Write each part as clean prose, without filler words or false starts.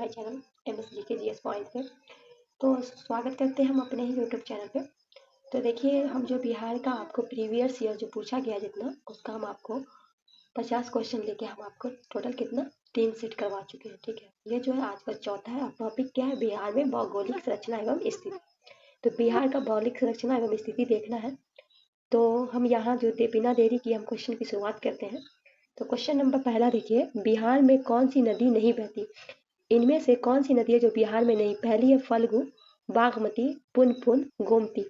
My channel MSGK GS point पे। तो स्वागत करते हैं हम अपने ही यूट्यूब चैनल पे। तो देखिए, हम जो बिहार का आपको प्रीवियस ईयर जो पूछा गया जितना, उसका हम आपको 50 क्वेश्चन लेके हम आपको टोटल कितना 3 सेट करवा चुके हैं। ठीक है, ये जो है आज का चौथा है। टॉपिक क्या है? बिहार में भौगोलिक संरचना एवं स्थिति। तो बिहार का भौगोलिक संरचना एवं स्थिति देखना है। तो हम यहाँ जो बिना देरी किए हम क्वेश्चन की शुरुआत करते हैं। तो क्वेश्चन नंबर पहला देखिए, बिहार में कौन सी नदी नहीं बहती? इनमें से कौन सी नदी है जो बिहार में नहीं? पहली है फल्गु, बागमती, पुनपुन, गोमती।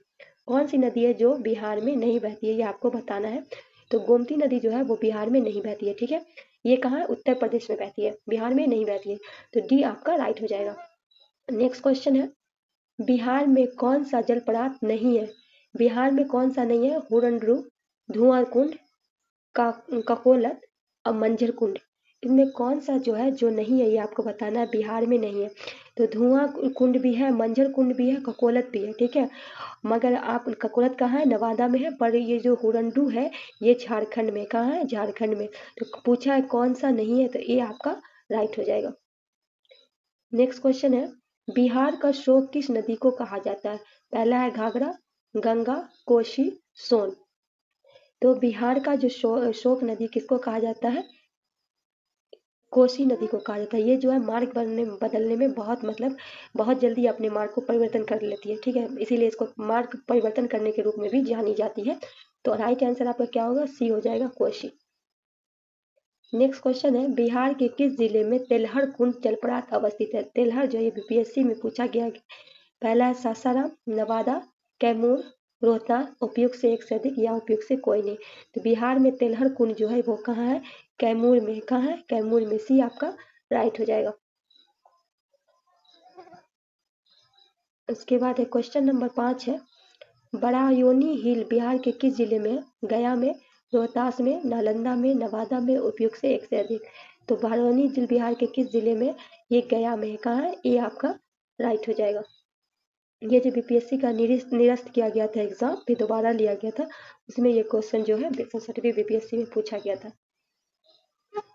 कौन सी नदी है जो बिहार में नहीं बहती है, ये आपको बताना है। तो गोमती नदी जो है वो बिहार में नहीं बहती है। ठीक है, ये कहाँ है? उत्तर प्रदेश में बहती है, बिहार में नहीं बहती है। तो डी आपका राइट हो जाएगा। नेक्स्ट क्वेश्चन है, बिहार में कौन सा जलप्रपात नहीं है? बिहार में कौन सा नहीं है? हुरंड्रू, धुआं कुंड, ककोलत और मंझर कुंड। इनमें कौन सा जो है जो नहीं है, ये आपको बताना है। बिहार में नहीं है। तो धुआं कुंड भी है, मंझर कुंड भी है, ककोलत भी है। ठीक है, मगर आप ककोलत कहाँ है? नवादा में है। पर ये जो हुरंड्रू है ये झारखंड में। कहाँ है? झारखंड में। तो पूछा है कौन सा नहीं है, तो ये आपका राइट हो जाएगा। नेक्स्ट क्वेश्चन है, बिहार का शोक किस नदी को कहा जाता है? पहला है घाघरा, गंगा, कोसी, सोन। तो बिहार का जो शोक नदी किसको कहा जाता है? कोसी नदी को कहा जाता है। ये जो है मार्ग बदलने में बहुत जल्दी अपने मार्ग को परिवर्तन कर लेती है। ठीक है, इसीलिए इसको मार्ग परिवर्तन करने के रूप में भी जानी जाती है। तो राइट आंसर आपका क्या होगा? सी हो जाएगा, कोसी। नेक्स्ट क्वेश्चन है, बिहार के किस जिले में तेलहर कुंड जलप्रपात अवस्थित है? तेलहर जो है बीपीएससी में पूछा गया। पहला है सासाराम, नवादा, कैमूर, रोहतास। उपयुक्त से एक से अधिक या उपयुक्त से कोई नहीं। तो बिहार में तेलहर कुंड जो है वो कहाँ है? कैमूर में। कहाँ है? कैमूर में। सी आपका राइट हो जाएगा। उसके बाद है क्वेश्चन नंबर 5 है, बड़ायोनी हिल बिहार के किस जिले में? गया में, रोहतास में, नालंदा में, नवादा में। उपयुक्त से एक से अधिक। तो बड़ायोनी हिल बिहार के किस जिले में? ये गया में है। कहाँ है? ये आपका राइट हो जाएगा। ये जो बीपीएससी का निरस्त किया गया था एग्जाम, फिर दोबारा लिया गया था, उसमें ये क्वेश्चन जो है 67वीं बीपीएससी में पूछा गया था।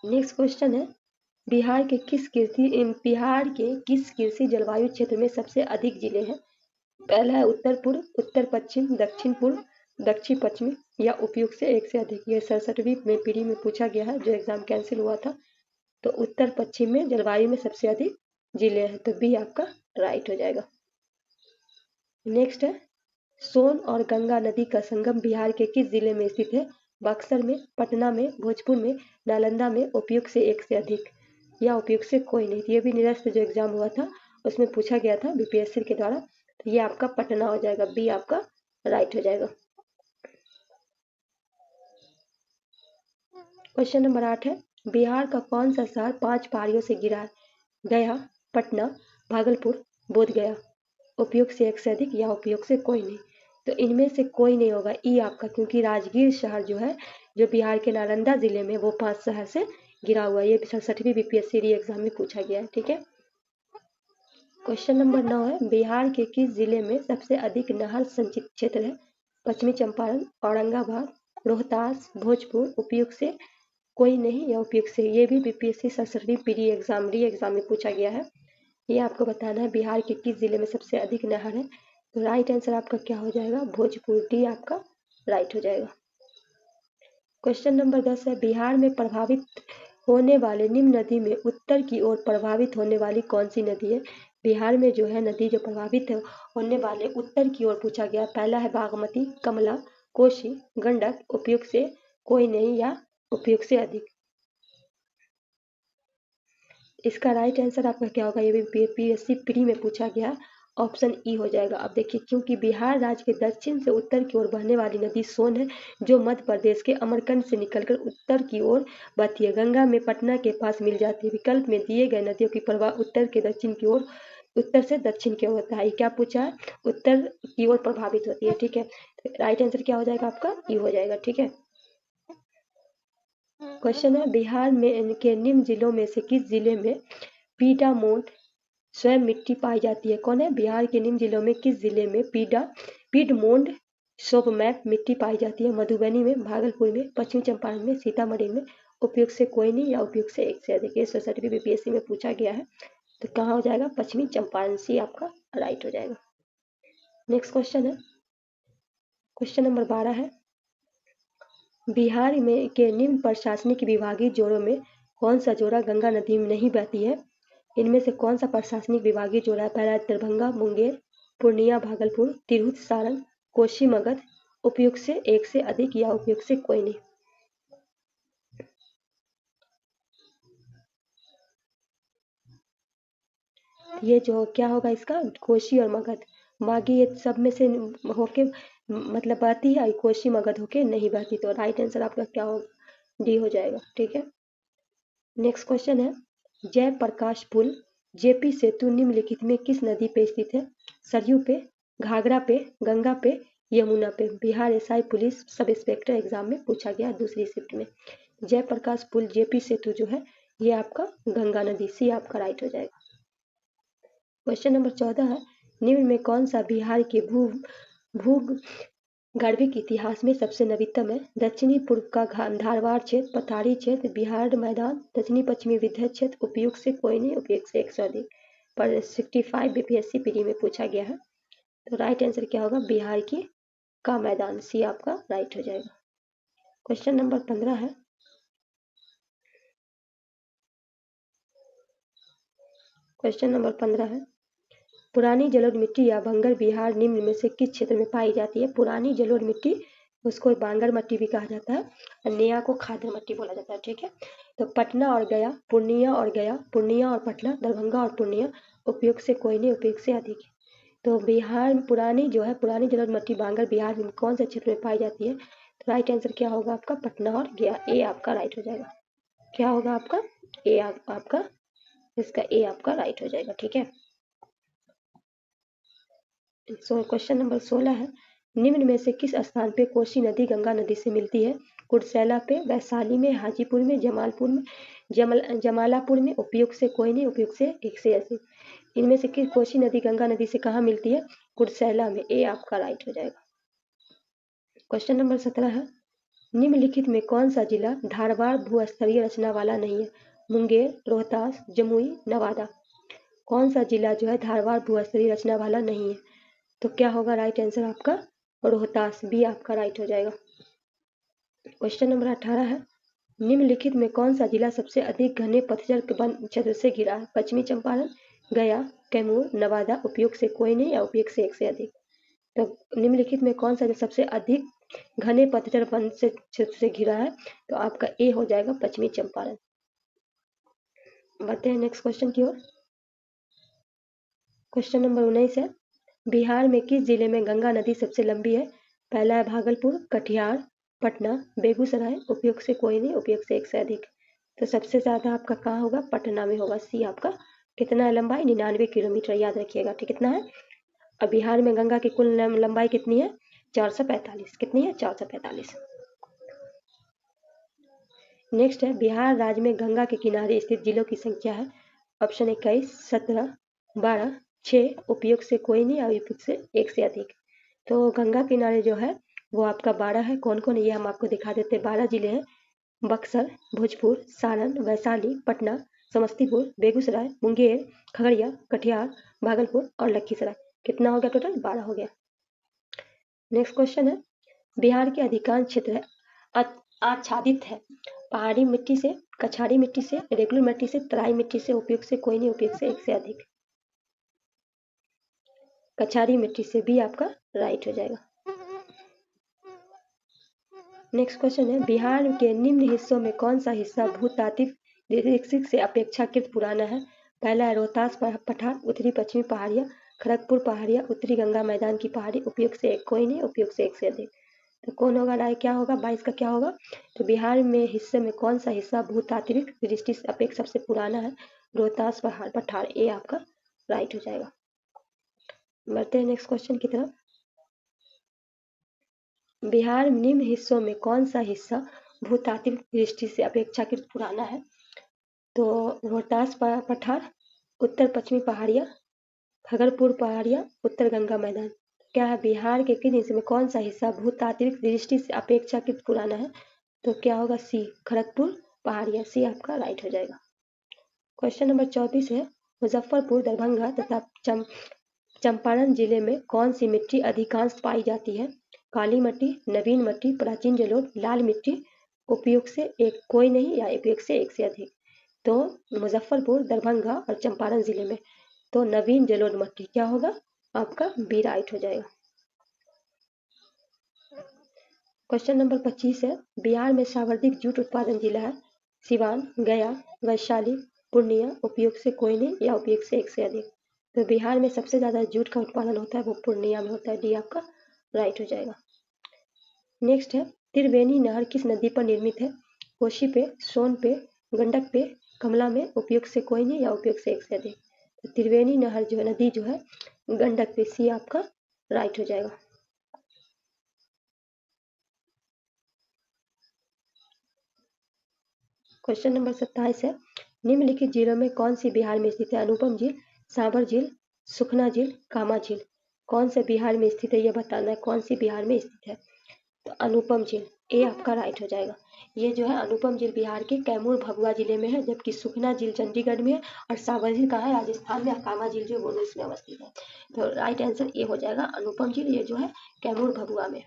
नेक्स्ट क्वेश्चन है, बिहार के किस कृषि जलवायु क्षेत्र में सबसे अधिक जिले हैं? पहला है उत्तर पूर्व, उत्तर पश्चिम, दक्षिण पूर्व, दक्षिण पश्चिमी या उपयुक्त से एक से अधिक। ये 67वीं में पीढ़ी में पूछा गया है, जो एग्जाम कैंसिल हुआ था। तो उत्तर पश्चिम में जलवायु में सबसे अधिक जिले हैं। तो बी आपका राइट हो जाएगा। नेक्स्ट है, सोन और गंगा नदी का संगम बिहार के किस जिले में स्थित है? बक्सर में, पटना में, भोजपुर में, नालंदा में। उपयुक्त से एक से अधिक या उपयुक्त से कोई नहीं। ये भी निरस्त जो एग्जाम हुआ था उसमें पूछा गया था बीपीएससी के द्वारा। तो ये आपका पटना हो जाएगा। बी आपका राइट हो जाएगा। क्वेश्चन नंबर 8 है, बिहार का कौन सा शहर 5 पहाड़ियों से घिरा है? गया, पटना, भागलपुर, बोधगया। उपयुक्त से एक से अधिक या उपयुक्त से कोई नहीं। तो इनमें से कोई नहीं होगा, ई आपका, क्योंकि राजगीर शहर जो है जो बिहार के नालंदा जिले में, वो 5 शहर से घिरा हुआ है। ये 67वीं बीपीएससी री एग्जाम में पूछा गया है। ठीक है, क्वेश्चन नंबर 9 है, बिहार के किस जिले में सबसे अधिक नहर संचित क्षेत्र है? पश्चिमी चंपारण, औरंगाबाद, रोहतास, भोजपुर। उपयुक्त से कोई नहीं या उपयुक्त से। ये भी बीपीएससी 67वीं री एग्जाम में पूछा गया है। ये आपको बताना है बिहार के किस जिले में सबसे अधिक नहर है। तो राइट आंसर आपका क्या हो जाएगा? भोजपुर। डी आपका राइट हो जाएगा। क्वेश्चन नंबर 10 है, बिहार में प्रभावित होने वाले निम्न नदी में उत्तर की ओर प्रभावित होने वाली कौन सी नदी है? बिहार में जो है नदी जो प्रभावित होने वाले उत्तर की ओर पूछा गया। पहला है बागमती, कमला, कोसी, गंडक। उपयुक्त से कोई नहीं या उपयुक्त से अधिक। इसका राइट आंसर आपका क्या होगा? ये भी बीपीएससी प्री में पूछा गया, ऑप्शन ई हो जाएगा। अब देखिए, क्योंकि बिहार राज्य के दक्षिण से उत्तर की ओर बहने वाली नदी सोन है, जो मध्य प्रदेश के अमरकंटक से निकलकर उत्तर की ओर बहती है। गंगा में पटना के पास मिल जाती है। विकल्प में दिए गए नदियों की प्रवाह उत्तर से दक्षिण की ओर होता है। क्या पूछा है? उत्तर की ओर प्रभावित होती है। ठीक है, राइट आंसर क्या हो जाएगा आपका? ई हो जाएगा। ठीक है, क्वेश्चन है, बिहार में के निम्न जिलों में से किस जिले में पीडामोंट स्वयं मिट्टी पाई जाती है? कौन है? बिहार के निम्न जिलों में किस जिले में पीडमोंट स्वयं मिट्टी पाई जाती है? मधुबनी में, भागलपुर में, पश्चिमी चंपारण में, सीतामढ़ी में। उपयुक्त से कोई नहीं या उपयुक्त से एक से अधिक। ये 67वीं बीपीएससी में पूछा गया है। तो कहाँ हो जाएगा? पश्चिमी चंपारण, सी आपका राइट हो जाएगा। नेक्स्ट क्वेश्चन है, क्वेश्चन नंबर 12 है, बिहार में के निम्न प्रशासनिक विभागीय जोड़ों में कौन सा जोड़ा गंगा नदी में नहीं बहती है? इनमें से कौन सा प्रशासनिक विभागीय जोड़ा है? पहला है दरभंगा, मुंगेर, पूर्णिया, भागलपुर, तिरहुत, सारण, कोसी, मगध, उपयुक्त से एक से अधिक या उपयुक्त से कोई नहीं। ये जो क्या होगा इसका? कोसी और मगध, मागी ये सब में से होके मतलब बहती है, कोसी मगध होके नहीं बहती, तो राइट आंसर आपका क्या होगा? डी हो जाएगा। ठीक है, नेक्स्ट क्वेश्चन है, जयप्रकाश पुल, जेपी सेतु निम्नलिखित में किस नदी पे स्थित है? सरयू पे, घाघरा पे, गंगा पे, यमुना पे। Bihar SI police sub inspector exam में पूछा गया दूसरी शिफ्ट में। जयप्रकाश पुल, जेपी सेतु जो है ये आपका गंगा नदी, सी आपका राइट हो जाएगा। क्वेश्चन नंबर 14 है, निम्न में कौन सा बिहार के भूगर्भिक इतिहास में सबसे नवीनतम है? दक्षिणी पूर्व का धारवाड़ क्षेत्र, पठारी क्षेत्र, बिहार मैदान, दक्षिणी पश्चिमी विदर्भ क्षेत्र, उपयुक्त से कोई नहीं, उपयुक्त से एक से अधिक। पर 65 बीपीएससी पीडी में पूछा गया है, तो राइट आंसर क्या होगा? बिहार की का मैदान, सी आपका राइट हो जाएगा। क्वेश्चन नंबर 15 है, क्वेश्चन नंबर 15 है, पुरानी जलोढ़ मिट्टी या भंगर बिहार निम्न में से किस क्षेत्र में पाई जाती है? पुरानी जलोढ़ मिट्टी, उसको बांगर मिट्टी भी कहा जाता है, और नया को खादर मिट्टी बोला जाता है। ठीक है, तो पटना और गया, पूर्णिया और गया, पूर्णिया और पटना, दरभंगा और पूर्णिया, उपयुक्त से कोई नहीं, उपयुक्त से अधिक। तो बिहार पुरानी जो है, पुरानी जलोढ़ मिट्टी बांगर बिहार में कौन से क्षेत्र में पाई जाती है? तो राइट आंसर क्या होगा आपका? पटना और गया, ए आपका राइट हो जाएगा। क्या होगा आपका? ए आपका, इसका ए आपका राइट हो जाएगा। ठीक है, क्वेश्चन नंबर 16 है, निम्न में से किस स्थान पे कोसी नदी गंगा नदी से मिलती है? कुर्सेला पे, वैशाली में, हाजीपुर में, जमालपुर में, जमालापुर में, उपयुक्त से कोई नहीं, उपयुक्त से एक से अधिक। इनमें से किस कोसी नदी गंगा नदी से कहाँ मिलती है? कुर्सेला में, ए आपका राइट हो जाएगा। क्वेश्चन नंबर 17 है, निम्नलिखित में कौन सा जिला धारवाड़ भूस्तरीय रचना वाला नहीं है? मुंगेर, रोहतास, जमुई, नवादा। कौन सा जिला जो है धारवाड़ भूस्तरीय रचना वाला नहीं है? तो क्या होगा राइट आंसर आपका? रोहतास, बी आपका राइट हो जाएगा। क्वेश्चन नंबर 18 है, निम्नलिखित में कौन सा जिला सबसे अधिक घने पतझड़ क्षेत्र से घिरा है? पश्चिमी चंपारण, गया, कैमूर, नवादा, उपयुक्त से कोई नहीं या उपयुक्त से एक से अधिक। तो निम्नलिखित में कौन सा सबसे अधिक घने पतझड़ क्षेत्र से घिरा है? तो आपका ए हो जाएगा, पश्चिमी चंपारण। बढ़ते हैं नेक्स्ट क्वेश्चन की ओर। क्वेश्चन नंबर 19 है, बिहार में किस जिले में गंगा नदी सबसे लंबी है? पहला है भागलपुर, कटिहार, पटना, बेगूसराय, उपयुक्त से कोई नहीं, उपयुक्त से एक से अधिक। तो सबसे ज्यादा आपका कहाँ होगा? पटना में होगा, सी आपका। कितना है लंबाई? 99 किलोमीटर, याद रखिएगा। ठीक, कितना है? अब बिहार में गंगा की कुल लंबाई कितनी है? 445। कितनी है? 445। नेक्स्ट है, बिहार राज्य में गंगा के किनारे स्थित जिलों की संख्या है। ऑप्शन 21, 17, 12, 6, उपयुक्त से कोई नहीं, अयुक्त से एक से अधिक। तो गंगा किनारे जो है वो आपका 12 है। कौन कौन है ये हम आपको दिखा देते हैं। 12 जिले हैं, बक्सर, भोजपुर, सारण, वैशाली, पटना, समस्तीपुर, बेगूसराय, मुंगेर, खगड़िया, कटिहार, भागलपुर और लखीसराय। कितना हो गया टोटल? 12 हो गया। नेक्स्ट क्वेश्चन है, बिहार के अधिकांश क्षेत्र आच्छादित है। पहाड़ी मिट्टी से, कछाड़ी मिट्टी से, रेगुलर मिट्टी से, तराई मिट्टी से, उपयुक्त से कोई नहीं, उपयुक्त से एक से अधिक। कछाड़ी मिट्टी से, भी आपका राइट हो जाएगा। नेक्स्ट क्वेश्चन है, बिहार के निम्न हिस्सों में कौन सा हिस्सा भूतात्विक दृष्टि से अपेक्षाकृत पुराना है? पहला है रोहतास पठार, उत्तरी पश्चिमी पहाड़ियाँ, खड़गपुर पहाड़ियाँ, उत्तरी गंगा मैदान की पहाड़ी, उपयुक्त से एक कोई नहीं, उपयुक्त से एक से अधिक। तो कौन होगा राय? क्या होगा? 22 का क्या होगा? तो बिहार में हिस्से में कौन सा हिस्सा भूतात्विक दृष्टि से अपेक्षा सबसे पुराना है? रोहतास पठार, ए आपका राइट हो जाएगा। बढ़ते हैं नेक्स्ट क्वेश्चन की तरफ। बिहार निम्न हिस्सों में कौन सा हिस्सा भूतात्विक दृष्टि से अपेक्षाकृत पुराना है? तो रोहतास पठार, उत्तर पश्चिमी पहाड़ियाँ, खगड़पुर पहाड़ियाँ, उत्तर गंगा मैदान। क्या है? बिहार के किन हिस्से में कौन सा हिस्सा भूतात्विक दृष्टि से अपेक्षाकृत पुराना है? तो क्या होगा? सी, खड़गपुर पहाड़ियाँ, सी आपका राइट हो जाएगा। क्वेश्चन नंबर 34 है, मुजफ्फरपुर, दरभंगा तथा चंपारण जिले में कौन सी मिट्टी अधिकांश पाई जाती है? काली मिट्टी, नवीन मिट्टी, प्राचीन जलोढ़, लाल मिट्टी, उपयोग से एक कोई नहीं या उपयोग से एक से अधिक। तो मुजफ्फरपुर, दरभंगा और चंपारण जिले में तो नवीन जलोढ़ मिट्टी क्या होगा आपका बी राइट हो जाएगा। क्वेश्चन नंबर 25 है, बिहार में सर्वाधिक जूट उत्पादन जिला है? सिवान, गया, वैशाली, पूर्णिया, उपयोग से कोई नहीं या उपयोग से एक से अधिक। तो बिहार में सबसे ज्यादा जूट का उत्पादन होता है वो पूर्णिया में होता है, डी आपका राइट हो जाएगा। नेक्स्ट है, त्रिवेणी नहर किस नदी पर निर्मित है? कोसी पे, सोन पे, गंडक पे, कमला में, उपयोग से कोई नहीं या उपयोग से एक से अधिक। तो त्रिवेणी नहर जो है नदी जो है गंडक पे, सी आपका राइट हो जाएगा। क्वेश्चन नंबर 27 है, निम्नलिखित जिलों में कौन सी बिहार में स्थित है? अनुपम झील, सांभर झील, सुखना झील, कामा झील। कौन से बिहार में स्थित है ये बताना है, कौन सी बिहार में स्थित है? तो अनुपम झील, ए आपका राइट हो जाएगा। ये जो है अनुपम झील बिहार के कैमूर भभुआ जिले में है, जबकि सुखना झील चंडीगढ़ में है और सांभर झील कहाँ है? राजस्थान में। कामा झील जो वो इसमें अवस्थित है। तो राइट आंसर ए हो जाएगा, अनुपम झील ये जो है कैमूर भभुआ में।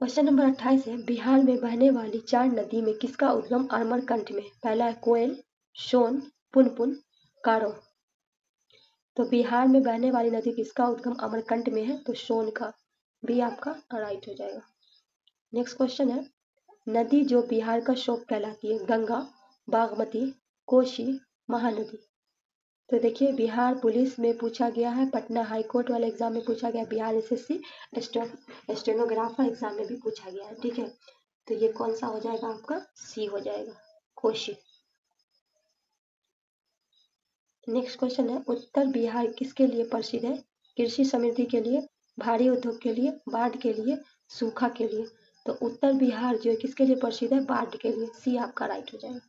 क्वेश्चन नंबर 28 है, बिहार में बहने वाली 4 नदी में किसका उद्गम अमरकंटक में? पहला है कोयल, सोन, पुनपुन, कारो। तो बिहार में बहने वाली नदी किसका उद्गम अमरकंटक में है? तो सोन का, बी आपका राइट हो जाएगा। नेक्स्ट क्वेश्चन है, नदी जो बिहार का शोक कहलाती है? गंगा, बागमती, कोसी, महानदी। तो देखिए बिहार पुलिस में पूछा गया है, पटना हाई कोर्ट वाले एग्जाम में पूछा गया, बिहार एसएससी स्टेनोग्राफर एग्जाम में भी पूछा गया है, ठीक है। तो ये कौन सा हो जाएगा आपका? सी हो जाएगा, कोशी। नेक्स्ट क्वेश्चन है, उत्तर बिहार किसके लिए प्रसिद्ध है? कृषि समृद्धि के लिए, भारी उद्योग के लिए, बाढ़ के लिए, सूखा के लिए। तो उत्तर बिहार जो है किसके लिए प्रसिद्ध है? बाढ़ के लिए, सी आपका राइट हो जाएगा।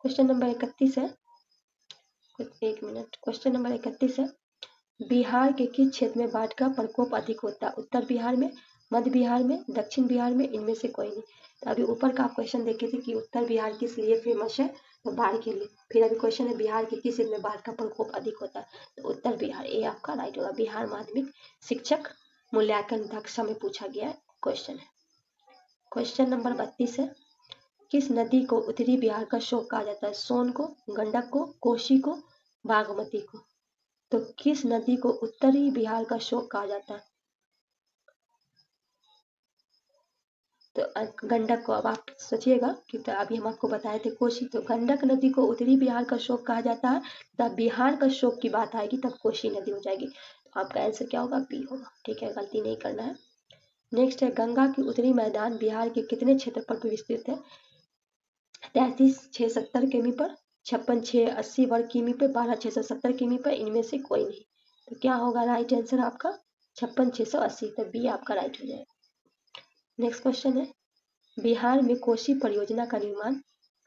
क्वेश्चन नंबर 31 है, एक मिनट, क्वेश्चन नंबर 31 है, बिहार के किस क्षेत्र में बाढ़ का प्रकोप अधिक होता है? उत्तर बिहार में, मध्य बिहार में, दक्षिण बिहार में, इनमें से कोई नहीं। तो अभी ऊपर का आप क्वेश्चन देखे थे कि उत्तर बिहार किस लिए फेमस है? तो बाढ़ के लिए। फिर अभी क्वेश्चन है बिहार के किस क्षेत्र में बाढ़ का प्रकोप अधिक होता है? तो उत्तर बिहार, ए आपका राइट होगा। बिहार माध्यमिक शिक्षक मूल्यांकन कक्षा में पूछा गया क्वेश्चन है। क्वेश्चन नंबर 32 है, किस नदी को उत्तरी बिहार का शोक कहा जाता है? सोन को, गंडक को, कोसी को, बागमती को। तो किस नदी को उत्तरी बिहार का शोक कहा जाता है? तो गंडक को। अब आप सोचिएगा कि तो अभी हम आपको बताए थे कोसी, तो गंडक नदी को उत्तरी बिहार का शोक कहा जाता है। तब बिहार का शोक की बात आएगी तब कोसी नदी हो जाएगी। तो आपका आंसर क्या होगा? बी होगा, ठीक है, गलती नहीं करना है। नेक्स्ट है, गंगा की उत्तरी मैदान बिहार के कितने क्षेत्रफल पर विस्तृत है? 33,670 किमी पर, 56,680 वर्ग किमी पे, 12,670 किमी पर, इनमें से कोई नहीं। तो क्या होगा राइट आंसर आपका? 56,680। तो बी आपका राइट हो जाएगा। नेक्स्ट क्वेश्चन है, बिहार में कोसी परियोजना का निर्माण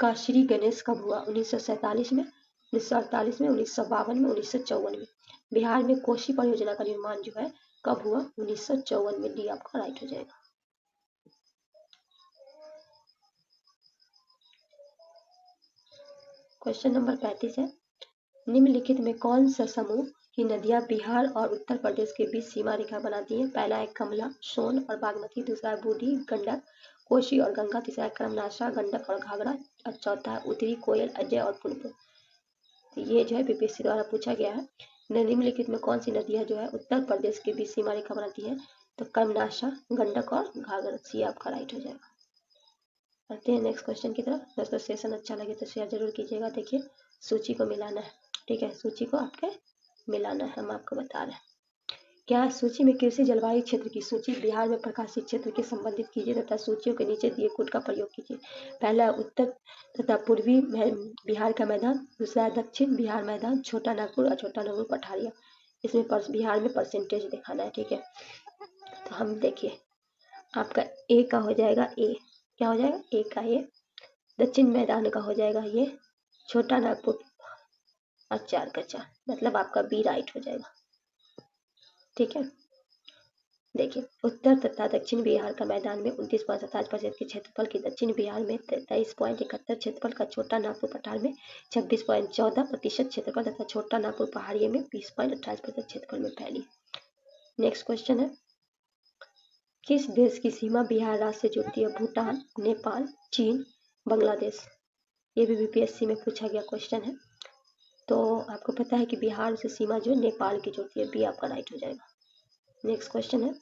का श्री गणेश कब हुआ? 1947 में, 1948 में, 1952 में, 1954 में। बिहार में कोसी परियोजना का निर्माण जो है कब हुआ? 1954 में, डी आपका राइट हो जाएगा। क्वेश्चन नंबर 35 है, निम्नलिखित में कौन सा समूह की नदियां बिहार और उत्तर प्रदेश के बीच सीमा रेखा बनाती हैं? पहला है कमला, सोन और बागमती, दूसरा है बूढ़ी गंडक, कोसी और गंगा, तीसरा है कर्मनाशा, गंडक और घाघरा, और चौथा है उत्तरी, कोयल, अजय और पुनपुन। तो ये जो है बीपीएससी द्वारा पूछा गया है, निम्नलिखित में कौन सी नदियां जो है उत्तर प्रदेश के बीच सीमा रेखा बनाती है? तो कर्मनाशा, गंडक और घाघरा, सी आपका राइट हो जाएगा। बढ़ते हैं नेक्स्ट क्वेश्चन की तरफ। दोस्तों सेशन अच्छा लगे तो शेयर जरूर कीजिएगा। देखिए सूची को मिलाना है, ठीक है, सूची को आपके मिलाना है, हम आपको बता रहे हैं। क्या सूची में कृषि जलवायु क्षेत्र की सूची बिहार में प्रकाशित क्षेत्र के संबंधित कीजिए तथा सूचियों के नीचे दिए कोड का प्रयोग कीजिए। पहला उत्तर तथा पूर्वी बिहार का मैदान, दूसरा दक्षिण बिहार मैदान, छोटा नागपुर और छोटा नागपुर पठारिया। इसमें बिहार में परसेंटेज दिखाना है, ठीक है। तो हम देखिए आपका ए का हो जाएगा, ए क्या हो जाएगा? ए का ए। दक्षिण मैदान का हो जाएगा ये छोटा नागपुर और 4 का 4, मतलब आपका बी राइट हो जाएगा, ठीक है। देखिए, उत्तर तथा दक्षिण बिहार का मैदान में 29.27% के क्षेत्रफल की, दक्षिण बिहार में 23.71 क्षेत्रफल का, छोटा नागपुर पठार में 26.14% क्षेत्रफल तथा छोटा नागपुर पहाड़िये में 20.28% क्षेत्रफल में फैली। नेक्स्ट क्वेश्चन है, किस देश की सीमा बिहार राज्य से जुड़ती है? भूटान, नेपाल, चीन, बांग्लादेश। ये भी बीपीएससी में पूछा गया क्वेश्चन है। तो आपको पता है कि बिहार से सीमा जो नेपाल की जुड़ती है, बी आपका राइट हो जाएगा। नेक्स्ट क्वेश्चन है,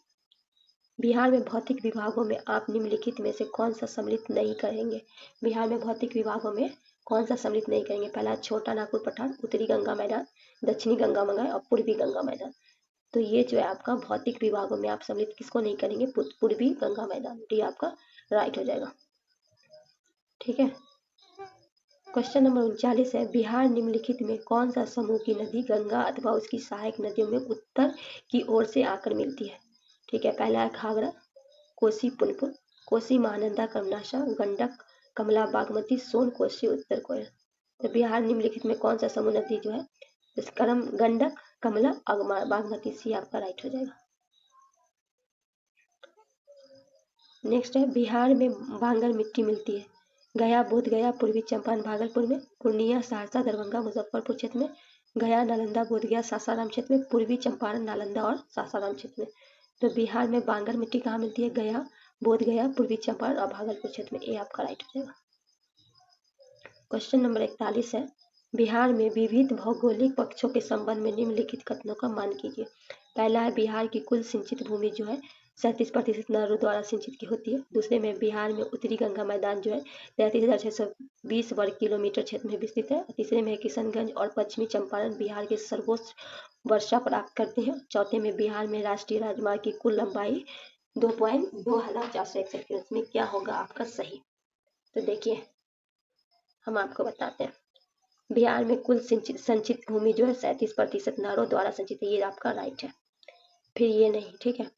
बिहार में भौतिक विभागों में आप निम्नलिखित में से कौन सा सम्मिलित नहीं करेंगे? बिहार में भौतिक विभागों में कौन सा सम्मिलित नहीं करेंगे? पहला छोटा नागपुर पठार, उत्तरी गंगा मैदान, दक्षिणी गंगा मैदान और पूर्वी गंगा मैदान। तो ये जो है आपका भौतिक विभागों में आप सम्मिलित किसको नहीं करेंगे? पूर्वी गंगा मैदान, डी आपका राइट हो जाएगा। ठीक है, क्वेश्चन नंबर 39 है, बिहार निम्नलिखित में कौन सा समूह की नदी गंगा अथवा उसकी सहायक नदियों में उत्तर की ओर से आकर मिलती है? ठीक है, पहला है घाघरा, कोसी पुनपुन, कोसी महानंदा कर्मनाशा, गंडक, कमला, बागमती, सोन, कोसी, उत्तर कोयल। तो बिहार निम्नलिखित में कौन सा समूह नदी जो है? करम, गंडक, कमला और बागमती, सी आपका राइट हो जाएगा। नेक्स्ट है, बिहार में बांगर मिट्टी मिलती है? गया, बोधगया, पूर्वी चंपारण भागलपुर में, पूर्णिया, सहरसा, दरभंगा, मुजफ्फरपुर क्षेत्र में, गया, नालंदा, बोधगया, सासाराम क्षेत्र में, पूर्वी चंपारण, नालंदा और सासाराम क्षेत्र में। तो बिहार में बांगर मिट्टी कहाँ मिलती है? गया, बोधगया, पूर्वी चंपारण और भागलपुर क्षेत्र में, ए आपका राइट हो जाएगा। क्वेश्चन नंबर 41 है, बिहार में विविध भौगोलिक पक्षों के संबंध में निम्नलिखित कथनों का मान कीजिए। पहला है, बिहार की कुल सिंचित भूमि जो है 37% नहरों द्वारा सिंचित की होती है। दूसरे में बिहार में उत्तरी गंगा मैदान जो है 33,620 वर्ग किलोमीटर क्षेत्र में विस्तृत है। तीसरे में किशनगंज और पश्चिमी चंपारण बिहार के सर्वोच्च वर्षा प्राप्त करते हैं। चौथे में बिहार में राष्ट्रीय राजमार्ग की कुल लंबाई 2,2461 किलोमीटर। इसमें क्या होगा आपका सही? तो देखिए, हम आपको बताते हैं, बिहार में कुल संचित भूमि जो है 37% नहरों द्वारा संचित है, ये आपका राइट है। फिर ये नहीं, ठीक है,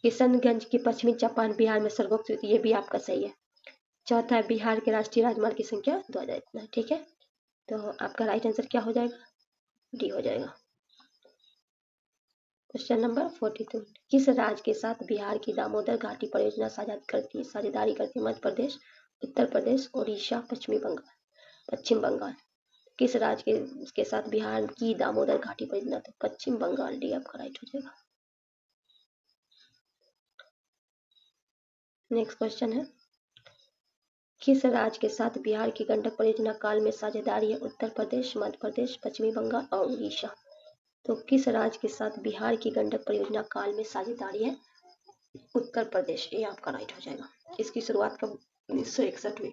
किशनगंज की पश्चिमी चंपारण बिहार में सर्वोच्च, ये भी आपका सही है। चौथा है, बिहार के राष्ट्रीय राजमार्ग की संख्या 2000 इतना, ठीक है। तो आपका राइट आंसर क्या हो जाएगा? डी हो जाएगा। क्वेश्चन नंबर 42, किस राज्य के साथ बिहार की दामोदर घाटी परियोजना साझेदारी करती है? मध्य प्रदेश, उत्तर प्रदेश, उड़ीसा, पश्चिम बंगाल। किस राज्य के साथ बिहार की दामोदर घाटी परियोजना? तो पश्चिम बंगाल, डी आपका राइट हो जाएगा। नेक्स्ट क्वेश्चन है, किस राज्य के साथ बिहार की गंडक परियोजना काल में साझेदारी है? उत्तर प्रदेश, मध्य प्रदेश, पश्चिमी बंगाल और उड़ीसा। तो किस राज्य के साथ बिहार की गंडक परियोजना काल में साझेदारी है? उत्तर प्रदेश, ये आपका राइट हो जाएगा। इसकी शुरुआत कब? 1961 में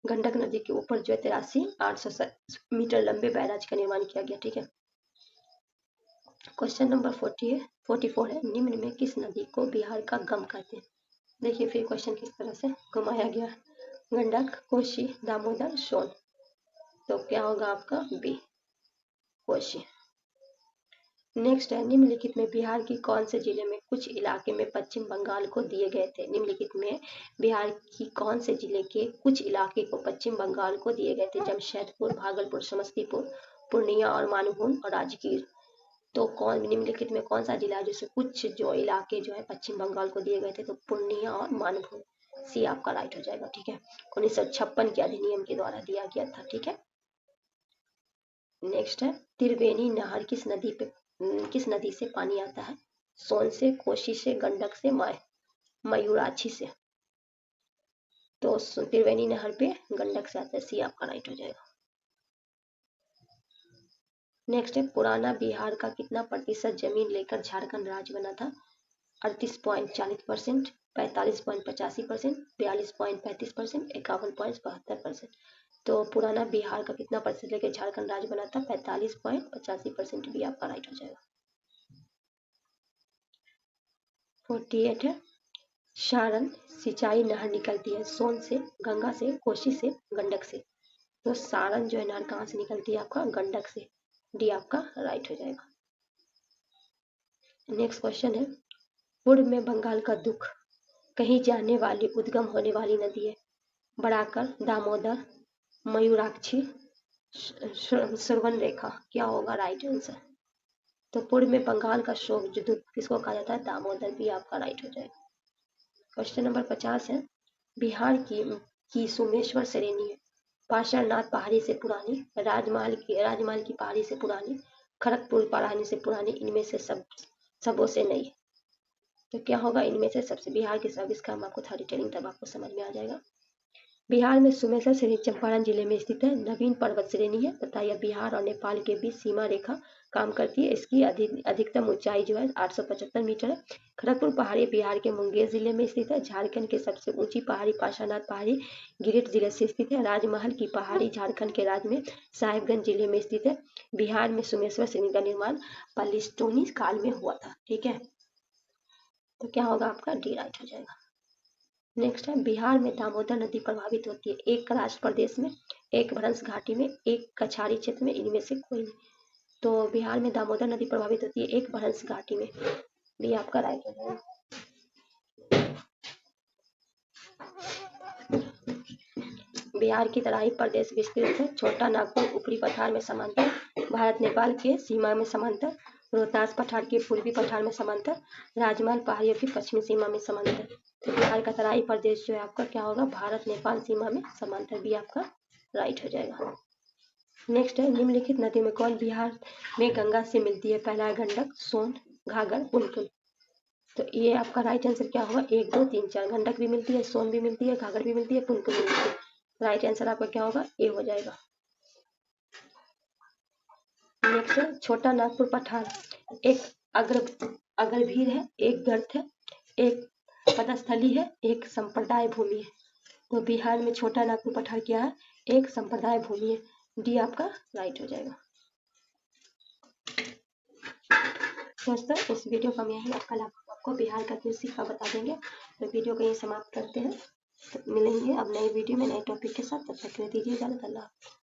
गंडक नदी के ऊपर जो है 83,800 मीटर लंबे बैराज का निर्माण किया गया, ठीक है। क्वेश्चन नंबर 44 है, निम्न में किस नदी को बिहार का गम कहते हैं? देखिए फिर क्वेश्चन किस तरह से घुमाया गया है, गंडक, कोसी, दामोदर, सोन। तो क्या होगा आपका? बी, कोसी। नेक्स्ट है, निम्नलिखित में बिहार की कौन से जिले में कुछ इलाके में पश्चिम बंगाल को दिए गए थे? निम्नलिखित में बिहार की कौन से जिले के कुछ इलाके को पश्चिम बंगाल को दिए गए थे? जमशेदपुर, भागलपुर, समस्तीपुर, पूर्णिया और मानभूम और राजगीर। तो कौन निम्नलिखित में कौन सा जिला है जिससे कुछ जो इलाके जो है पश्चिम बंगाल को दिए गए थे? तो पूर्णिया और मानभूम, सी आपका राइट हो जाएगा, ठीक है। 1956 के अधिनियम के द्वारा दिया गया था, ठीक है। नेक्स्ट है, त्रिवेणी नहर किस नदी से पानी आता है? सोन से, कोसी से, गंडक से, मयूराक्षी से। तो त्रिवेणी नहर पे गंडक से आता है, सी आपका राइट हो जाएगा। नेक्स्ट है, पुराना बिहार का कितना प्रतिशत जमीन लेकर झारखंड राज्य बना था? 38.40%, 45.85%, 42.35%, 51.72%। तो पुराना बिहार का कितना प्रतिशत लेकर झारखंड राज्य बना था? 45.85%, भी आपका राइट हो जाएगा। 48 है, सारण सिंचाई नहर निकलती है सोन से, गंगा से, कोसी से, गंडक से। तो सारण जो है नहर कहाँ से निकलती है? आपका गंडक से, डी आपका राइट हो जाएगा। नेक्स्ट क्वेश्चन है, पूर्व में बंगाल का दुख कहीं जाने वाली उद्गम होने वाली नदी है? बराकर, दामोदर, मयूराक्षी, श्रवण रेखा। क्या होगा राइट आंसर? तो पूर्व में बंगाल का शोक जो किसको कहा जाता है? दामोदर, भी आपका राइट हो जाएगा। क्वेश्चन नंबर 50 है, बिहार की सोमेश्वर श्रेणी है, पार्श्वनाथ पहाड़ी से पुरानी, राजमहल की पहाड़ी से पुरानी, खड़गपुर पहाड़ी से पुरानी, इनमें से सबों से नई। तो क्या होगा? इनमें से सबसे। बिहार के सब, इसका हम आपको था डिटेलिंग, तब आपको समझ में आ जाएगा। बिहार में सोमेश्वर श्रेणी चंपारण जिले में स्थित है, नवीन पर्वत श्रेणी है तथा यह बिहार और नेपाल के बीच सीमा रेखा काम करती है। इसकी अधिकतम ऊंचाई जो है 875 मीटर है। खड़गपुर पहाड़ी बिहार के मुंगेर जिले में स्थित है। झारखंड की सबसे ऊंची पहाड़ी पार्श्वनाथ पहाड़ी गिरिडीह जिले से स्थित है। राजमहल की पहाड़ी झारखंड के राज्य में साहिबगंज जिले में स्थित है। बिहार में सोमेश्वर श्रेणी का निर्माण प्लेटोनी काल में हुआ था। ठीक है, तो क्या होगा आपका? डी राइट हो जाएगा। नेक्स्ट है, बिहार में दामोदर नदी प्रभावित होती है, एक राष्ट्र प्रदेश में, एक भ्रंश घाटी में, एक कछारी क्षेत्र में, इनमें से कोई नहीं। तो बिहार में दामोदर नदी प्रभावित होती है एक भ्रंश घाटी में, भी आपका राइट हो जाएगा। बिहार की तराई प्रदेश विस्तृत है, छोटा नागपुर ऊपरी पठार में समांतर, भारत नेपाल के सीमा में समांतर, रोहतास पठार के पूर्वी पठार में समांतर, राजमहल पहाड़ियों की पश्चिमी सीमा में समांतर। तो बिहार का तराई प्रदेश जो है आपका क्या होगा? भारत नेपाल सीमा में समांतर, भी आपका राइट हो जाएगा। नेक्स्ट है, निम्नलिखित नदी में कौन बिहार में गंगा से मिलती है? पहला है गंडक, सोन, घाघर, पुनपुन। तो ये आपका राइट आंसर क्या होगा? 1, 2, 3, 4। गंडक भी मिलती है, सोन भी मिलती है, घाघर भी मिलती है, पुनपुन भी मिलती है। राइट आंसर आपका क्या होगा? ए हो जाएगा। नेक्स्ट है, छोटा नागपुर पठार एक अग्रभीर है, एक गर्त है, एक पदस्थली है, एक संप्रदाय भूमि है। तो बिहार में छोटा नागपुर पठार क्या है? एक संप्रदाय भूमि है। डी आपका राइट हो जाएगा। दोस्तों, इस वीडियो का हम यही आपको बिहार का कृषि का बता देंगे। तो वीडियो को यही समाप्त करते हैं। तो मिलेंगे अब नए वीडियो में नए टॉपिक के साथ। तब तक के लिए दीजिए इजाजत। अल्लाह।